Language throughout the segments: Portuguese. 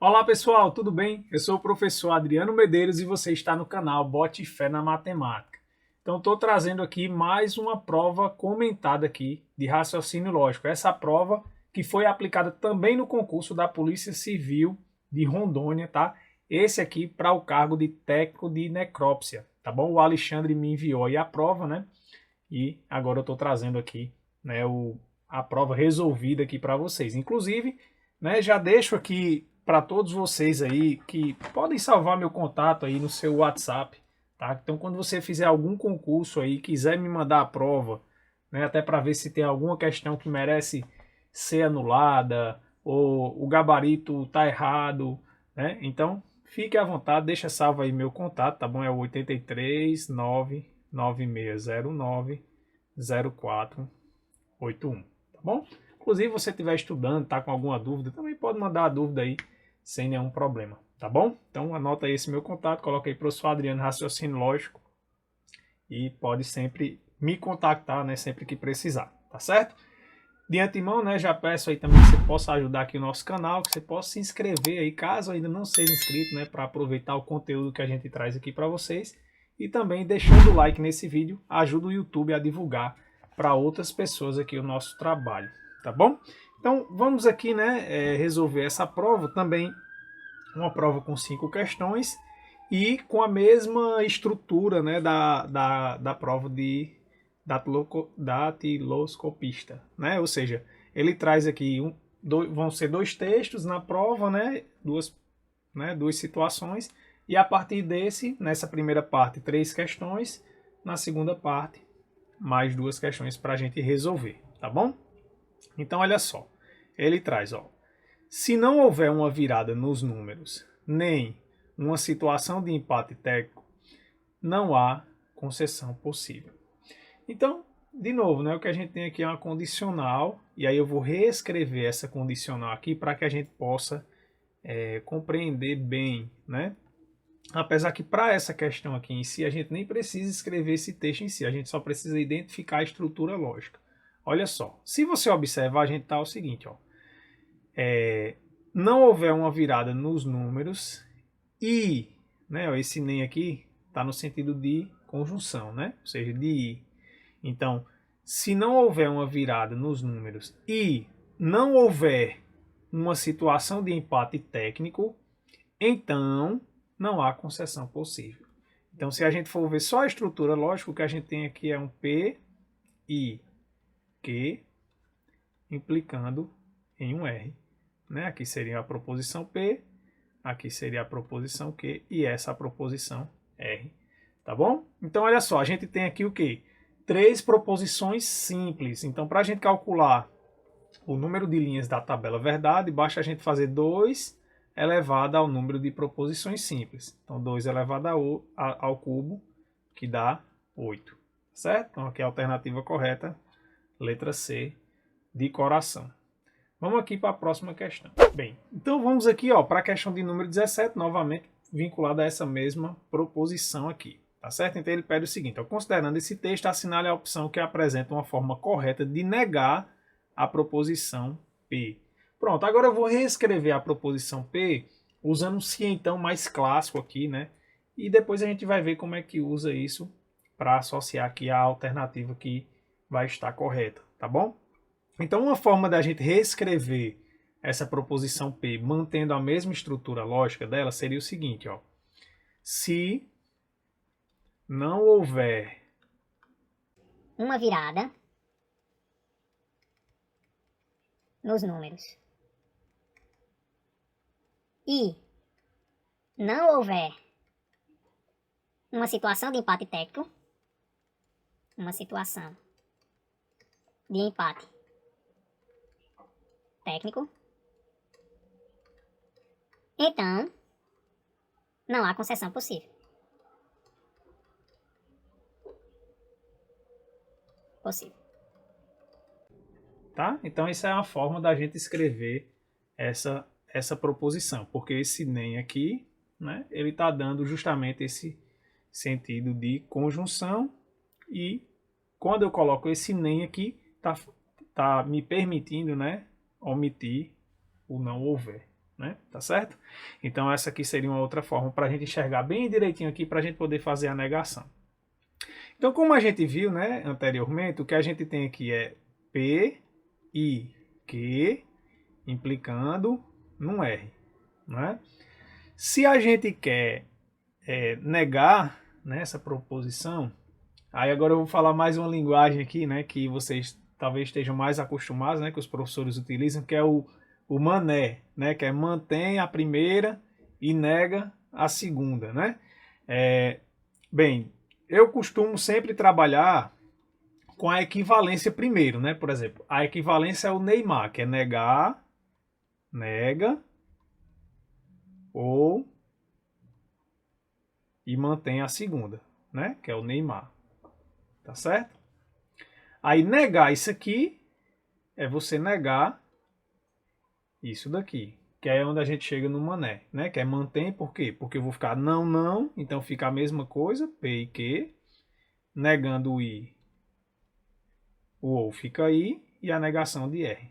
Olá pessoal, tudo bem? Eu sou o professor Adriano Medeiros e você está no canal Bote Fé na Matemática. Então estou trazendo aqui mais uma prova comentada aqui de raciocínio lógico. Essa prova que foi aplicada também no concurso da Polícia Civil de Rondônia, tá? Esse aqui para o cargo de técnico de necrópsia, tá bom? O Alexandre me enviou aí a prova, né? E agora eu estou trazendo aqui, né, a prova resolvida aqui para vocês. Inclusive, né, já deixo aqui para todos vocês aí que podem salvar meu contato aí no seu WhatsApp, tá? Então, quando você fizer algum concurso aí, quiser me mandar a prova, né, até para ver se tem alguma questão que merece ser anulada ou o gabarito tá errado, né? Então, fique à vontade, deixa salvo aí meu contato, tá bom? É o 83 99609 0481, tá bom? Inclusive, se você estiver estudando, tá com alguma dúvida, também pode mandar a dúvida aí sem nenhum problema, tá bom? Então anota aí esse meu contato, coloca aí professor Adriano Raciocínio Lógico e pode sempre me contactar, né, sempre que precisar, tá certo? De antemão, né, já peço aí também que você possa ajudar aqui o nosso canal, que você possa se inscrever aí, caso ainda não seja inscrito, né, para aproveitar o conteúdo que a gente traz aqui para vocês. E também deixando o like nesse vídeo, ajuda o YouTube a divulgar para outras pessoas aqui o nosso trabalho, tá bom? Então vamos aqui, né, resolver essa prova também, uma prova com 5 questões e com a mesma estrutura, né, da prova de datiloscopista, né? Ou seja, ele traz aqui vão ser dois textos na prova, né, duas situações, e a partir desse, nessa primeira parte, 3 questões, na segunda parte, mais 2 questões para a gente resolver, tá bom? Então, olha só, ele traz, ó, se não houver uma virada nos números, nem uma situação de empate técnico, não há concessão possível. Então, de novo, né, o que a gente tem aqui é uma condicional, e aí eu vou reescrever essa condicional aqui para que a gente possa compreender bem, né? Apesar que para essa questão aqui em si, a gente nem precisa escrever esse texto em si, a gente só precisa identificar a estrutura lógica. Olha só, se você observar, a gente está o seguinte, ó, não houver uma virada nos números e, né, ó, esse nem aqui está no sentido de conjunção, né? Ou seja, de i. Então, se não houver uma virada nos números e não houver uma situação de empate técnico, então não há concessão possível. Então, se a gente for ver só a estrutura lógica, o que a gente tem aqui é um P e Q implicando em um R. Né? Aqui seria a proposição P, aqui seria a proposição Q e essa a proposição R. Tá bom? Então, olha só, a gente tem aqui o quê? 3 proposições simples. Então, para a gente calcular o número de linhas da tabela verdade, basta a gente fazer 2 elevado ao número de proposições simples. Então, 2 elevado ao cubo, que dá 8. Certo? Então, aqui é a alternativa correta, letra C, de coração. Vamos aqui para a próxima questão. Bem, então vamos aqui para a questão de número 17, novamente vinculada a essa mesma proposição aqui. Tá certo? Então ele pede o seguinte, ó, considerando esse texto, assinale a opção que apresenta uma forma correta de negar a proposição P. Pronto, agora eu vou reescrever a proposição P usando um se então mais clássico aqui, né? E depois a gente vai ver como é que usa isso para associar aqui a alternativa que vai estar correta, tá bom? Então, uma forma da gente reescrever essa proposição P mantendo a mesma estrutura lógica dela seria o seguinte, ó. Se não houver uma virada nos números e não houver uma situação de empate técnico, uma situação de empate técnico, então não há concessão possível. Tá? Então, essa é uma forma da gente escrever essa proposição, porque esse nem aqui, né, ele está dando justamente esse sentido de conjunção e quando eu coloco esse nem aqui, tá me permitindo, né, omitir o não houver. né? Tá certo? Então essa aqui seria uma outra forma para a gente enxergar bem direitinho aqui para a gente poder fazer a negação. Então, como a gente viu, né, anteriormente, o que a gente tem aqui é P e Q implicando num R, né? Se a gente quer negar, né, essa proposição, aí agora eu vou falar mais uma linguagem aqui, né, que vocês talvez estejam mais acostumados, né, que os professores utilizam, que é o mané, né, que é mantém a primeira e nega a segunda, né? Bem, eu costumo sempre trabalhar com a equivalência primeiro, né? Por exemplo, a equivalência é o Neymar, que é negar, nega ou e mantém a segunda, né? Que é o Neymar. Tá certo? Aí negar isso aqui é você negar isso daqui, que é onde a gente chega no mané, né? Que é mantém, por quê? Porque eu vou ficar não, não, então fica a mesma coisa, P e Q, negando o I, o ou fica aí, e a negação de R,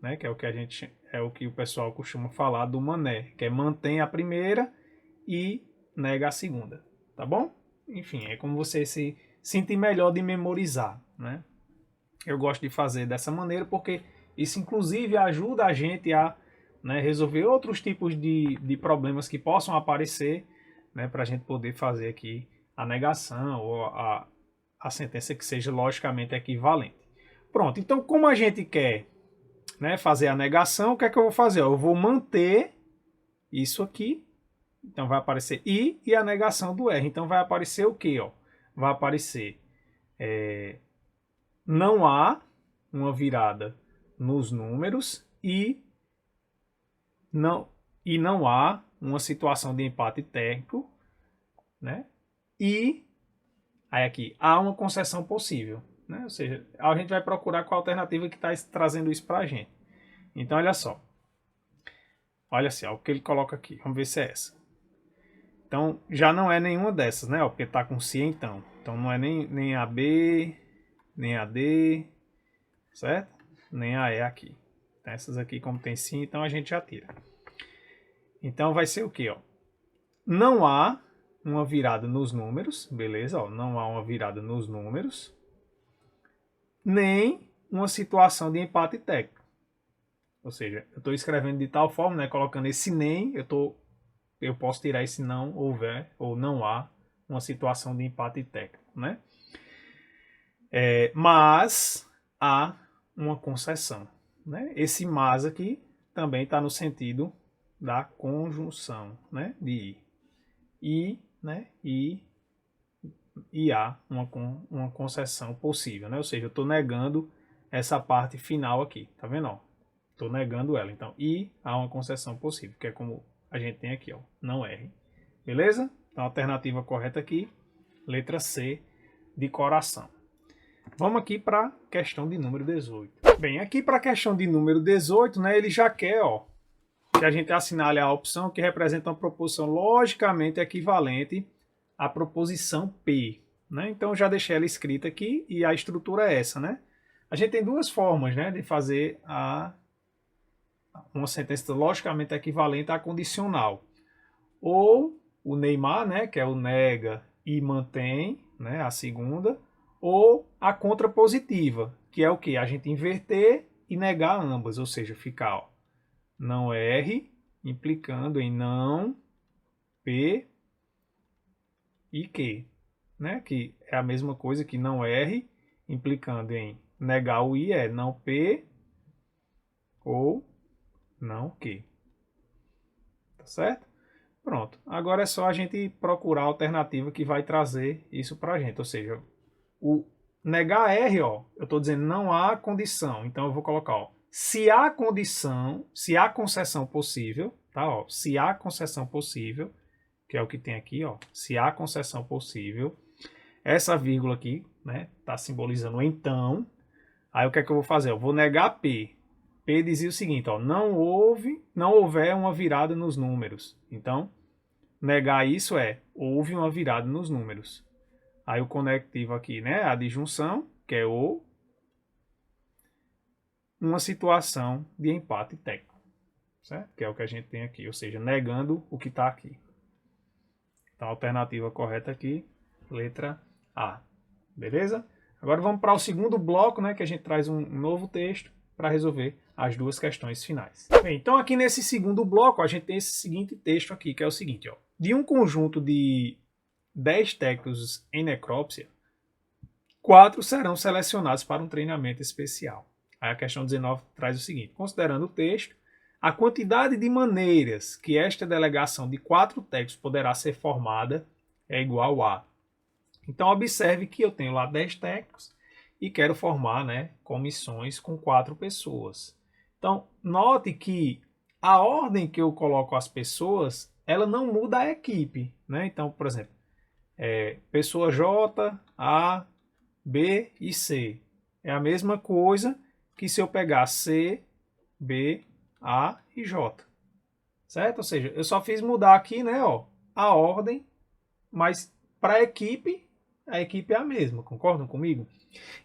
né? Que é o que a gente é o que o pessoal costuma falar do mané, que é mantém a primeira e nega a segunda, tá bom? Enfim, é como você se sentir melhor de memorizar, né? Eu gosto de fazer dessa maneira porque isso inclusive ajuda a gente a, né, resolver outros tipos de problemas que possam aparecer, né, para a gente poder fazer aqui a negação ou a sentença que seja logicamente equivalente. Pronto, então como a gente quer, né, fazer a negação, o que é que eu vou fazer? Eu vou manter isso aqui, então vai aparecer I e a negação do R. Então vai aparecer o que? Vai aparecer não há uma virada nos números não, e não há uma situação de empate técnico, né? E aí aqui há uma concessão possível, né? Ou seja, a gente vai procurar qual a alternativa que está trazendo isso para a gente. Então olha só, olha assim, ó, o que ele coloca aqui, vamos ver se é essa. Então já não é nenhuma dessas, né? Ó, porque está com si então. Então não é nem a B, nem a D, certo? Nem a E aqui. Então, essas aqui, como tem sim, então a gente já tira. Então vai ser o que? Não há uma virada nos números, beleza? Ó, não há uma virada nos números, nem uma situação de empate técnico. Ou seja, eu estou escrevendo de tal forma, né, colocando esse nem, eu posso tirar esse não houver ou não há uma situação de empate técnico, né? Mas há uma concessão, né? Esse mas aqui também está no sentido da conjunção, né? De i, né? E há uma concessão possível, né? Ou seja, eu estou negando essa parte final aqui, tá vendo? Estou negando ela. Então, e há uma concessão possível, que é como a gente tem aqui, ó, não R. Beleza? Então, a alternativa correta aqui, letra C, de coração. Vamos aqui para a questão de número 18. Bem, aqui para a questão de número 18, né, ele já quer que a gente assinale a opção que representa uma proposição logicamente equivalente à proposição P. Né? Então, eu já deixei ela escrita aqui e a estrutura é essa. Né? A gente tem duas formas, né, de fazer uma sentença logicamente equivalente à condicional. Ou o Neymar, né, que é o nega e mantém, né, a segunda, ou a contrapositiva, que é o que? A gente inverter e negar ambas, ou seja, ficar não R, implicando em não P e Q, né? Que é a mesma coisa que não R, implicando em negar o I, é não P ou não Q. Tá certo? Pronto. Agora é só a gente procurar a alternativa que vai trazer isso para a gente, ou seja, o negar R, eu estou dizendo não há condição. Então eu vou colocar, se há condição, se há concessão possível, tá? Se há concessão possível, que é o que tem aqui, se há concessão possível, essa vírgula aqui, né, tá simbolizando então. Aí o que é que eu vou fazer? Eu vou negar P. P dizia o seguinte, não houver uma virada nos números. Então, negar isso houve uma virada nos números. Aí o conectivo aqui, né? A disjunção, que é uma situação de empate técnico. certo? Que é o que a gente tem aqui, ou seja, negando o que está aqui. Então, a alternativa correta aqui, letra A. Beleza? Agora vamos para o segundo bloco, né, que a gente traz um novo texto para resolver as duas questões finais. Bem, então aqui nesse segundo bloco a gente tem esse seguinte texto aqui, que é o seguinte, ó. De um conjunto de 10 técnicos em necrópsia, 4 serão selecionados para um treinamento especial. Aí a questão 19 traz o seguinte, considerando o texto, a quantidade de maneiras que esta delegação de 4 técnicos poderá ser formada é igual a. Então observe que eu tenho lá 10 técnicos e quero formar, né, comissões com 4 pessoas. Então note que a ordem que eu coloco as pessoas, ela não muda a equipe, né? Então, por exemplo, pessoa J, A, B e C. É a mesma coisa que se eu pegar C, B, A e J. Certo? Ou seja, eu só fiz mudar aqui, né, ó, a ordem, mas para a equipe é a mesma, concordam comigo?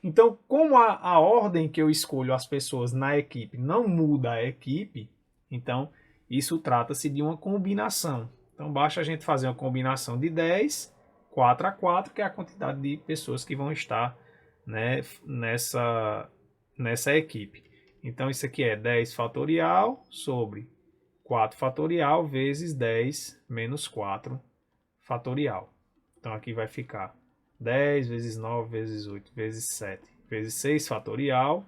Então, como a ordem que eu escolho as pessoas na equipe não muda a equipe, então isso trata-se de uma combinação. Então, basta a gente fazer uma combinação de 10, 4 a 4, que é a quantidade de pessoas que vão estar, né, nessa equipe. Então, isso aqui é 10 fatorial sobre 4 fatorial vezes 10 menos 4 fatorial. Então, aqui vai ficar 10 vezes 9 vezes 8 vezes 7 vezes 6 fatorial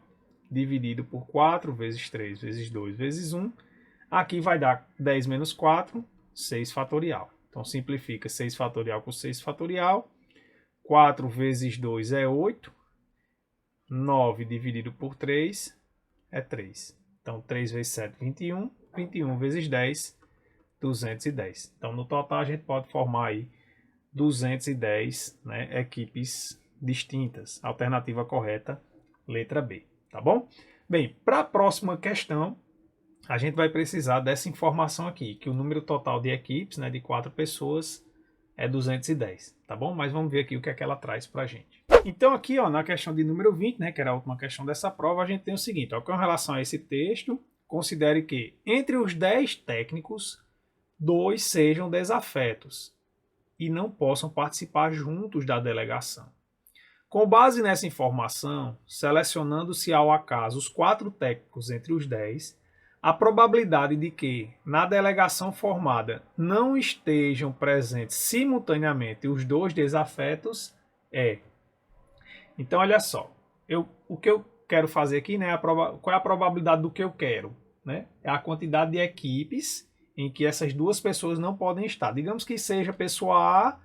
dividido por 4 vezes 3 vezes 2 vezes 1. Aqui vai dar 10 menos 4, 6 fatorial. Então simplifica 6 fatorial com 6 fatorial. 4 vezes 2 é 8. 9 dividido por 3 é 3. Então 3 vezes 7, 21. 21 vezes 10, 210. Então no total a gente pode formar aí 210, né, equipes distintas. Alternativa correta, letra B, tá bom? Bem, para a próxima questão, a gente vai precisar dessa informação aqui, que o número total de equipes, né, de 4 pessoas, é 210, tá bom? Mas vamos ver aqui o que é que ela traz para a gente. Então aqui, ó, na questão de número 20, né, que era a última questão dessa prova, a gente tem o seguinte, ó, com relação a esse texto, considere que entre os 10 técnicos, 2 sejam desafetos e não possam participar juntos da delegação. Com base nessa informação, selecionando-se ao acaso os 4 técnicos entre os 10, a probabilidade de que, na delegação formada, não estejam presentes simultaneamente os 2 desafetos é. Então, olha só, o que eu quero fazer aqui, né, qual é a probabilidade do que eu quero? Né? É a quantidade de equipes em que essas duas pessoas não podem estar. Digamos que seja pessoa A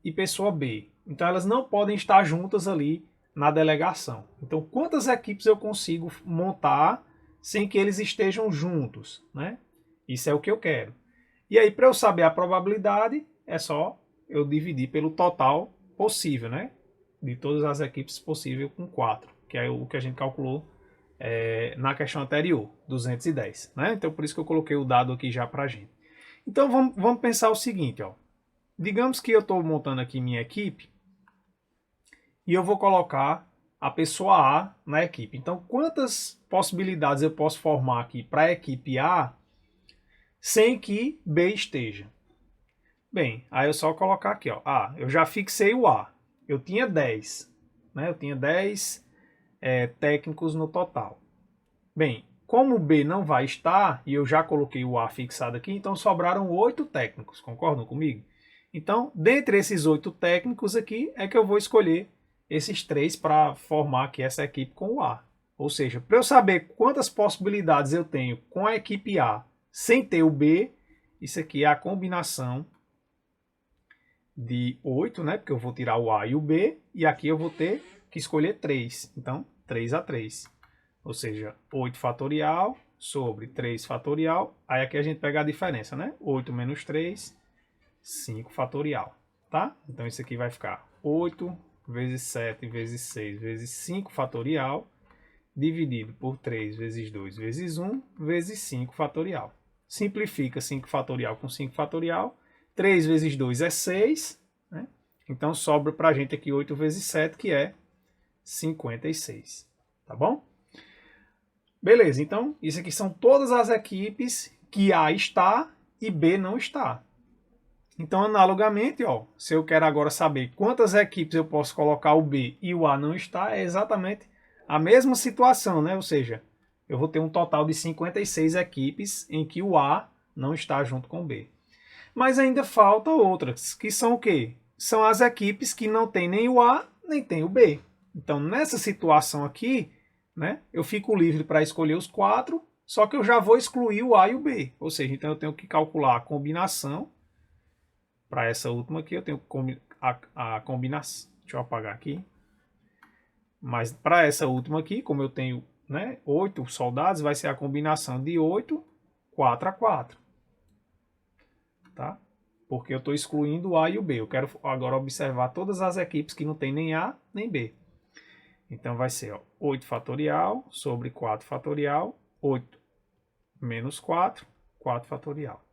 e pessoa B. Então elas não podem estar juntas ali na delegação. Então quantas equipes eu consigo montar sem que eles estejam juntos, né? Isso é o que eu quero. E aí para eu saber a probabilidade é só eu dividir pelo total possível, né? De todas as equipes possível com 4, que é o que a gente calculou na questão anterior, 210, né? Então por isso que eu coloquei o dado aqui já para a gente. Então vamos pensar o seguinte, ó. Digamos que eu estou montando aqui minha equipe e eu vou colocar a pessoa A na equipe. Então quantas possibilidades eu posso formar aqui para a equipe A sem que B esteja? Bem, aí eu só colocar aqui, ó. Eu já fixei o A. Eu tinha 10, né? Eu tinha 10 técnicos no total. Bem, como o B não vai estar, e eu já coloquei o A fixado aqui, então sobraram 8 técnicos, concordam comigo? Então, dentre esses 8 técnicos aqui, é que eu vou escolher esses 3 para formar aqui essa equipe com o A. Ou seja, para eu saber quantas possibilidades eu tenho com a equipe A sem ter o B, isso aqui é a combinação de 8, né? Porque eu vou tirar o A e o B, e aqui eu vou ter que escolher 3. Então, 3 a 3. Ou seja, 8 fatorial sobre 3 fatorial. Aí aqui a gente pega a diferença, né? 8 menos 3, 5 fatorial. Tá? Então isso aqui vai ficar 8 vezes 7 vezes 6 vezes 5 fatorial dividido por 3 vezes 2 vezes 1 vezes 5 fatorial. Simplifica 5 fatorial com 5 fatorial. 3 vezes 2 é 6. Né? Então sobra para a gente aqui 8 vezes 7, que é 56. Tá bom? Beleza, então isso aqui são todas as equipes que A está e B não está. Então, analogamente, ó, se eu quero agora saber quantas equipes eu posso colocar o B e o A não está, é exatamente a mesma situação, né? Ou seja, eu vou ter um total de 56 equipes em que o A não está junto com o B. Mas ainda falta outras, que são o quê? São as equipes que não tem nem o A, nem tem o B. Então, nessa situação aqui, né, eu fico livre para escolher os 4, só que eu já vou excluir o A e o B. Ou seja, então eu tenho que calcular a combinação. Para essa última aqui, eu tenho a combinação. Deixa eu apagar aqui. Mas para essa última aqui, como eu tenho, né, 8 soldados, vai ser a combinação de 8, 4 a 4. Tá? Porque eu estou excluindo o A e o B. Eu quero agora observar todas as equipes que não tem nem A nem B. Então vai ser, ó, 8 fatorial sobre 4 fatorial, 8 menos 4, 4 fatorial.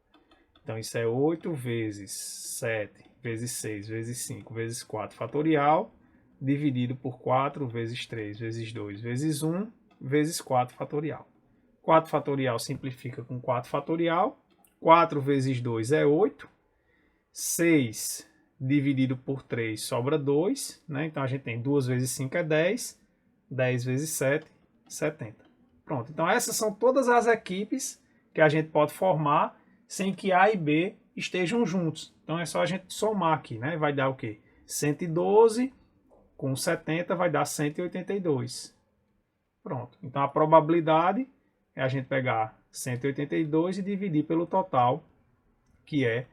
Então isso é 8 vezes 7, vezes 6, vezes 5, vezes 4 fatorial, dividido por 4 vezes 3, vezes 2, vezes 1, vezes 4 fatorial. 4 fatorial simplifica com 4 fatorial. 4 vezes 2 é 8. 6 dividido por 3 sobra 2. Né? Então a gente tem 2 vezes 5 é 10. 10 vezes 7, 70. Pronto. Então essas são todas as equipes que a gente pode formar sem que A e B estejam juntos. Então é só a gente somar aqui. Né? Vai dar o quê? 112 com 70 vai dar 182. Pronto. Então a probabilidade é a gente pegar 182 e dividir pelo total, que é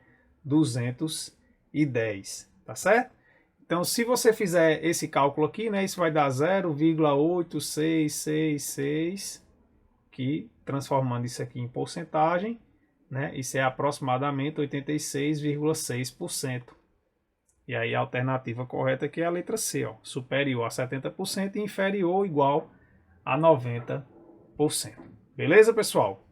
210, tá certo? Então, se você fizer esse cálculo aqui, né, isso vai dar 0,8666, que transformando isso aqui em porcentagem, né, isso é aproximadamente 86,6%. E aí a alternativa correta aqui é a letra C, ó, superior a 70% e inferior ou igual a 90%. Beleza, pessoal?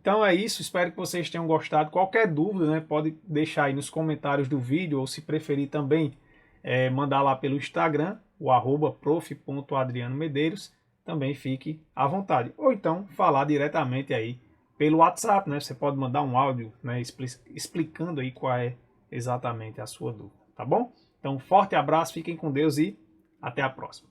Então é isso, espero que vocês tenham gostado. Qualquer dúvida, né, pode deixar aí nos comentários do vídeo, ou se preferir também, mandar lá pelo Instagram, o @prof.adrianomedeiros, também fique à vontade. Ou então falar diretamente aí pelo WhatsApp, né? Você pode mandar um áudio, né, explicando aí qual é exatamente a sua dúvida, tá bom? Então, um forte abraço, fiquem com Deus e até a próxima.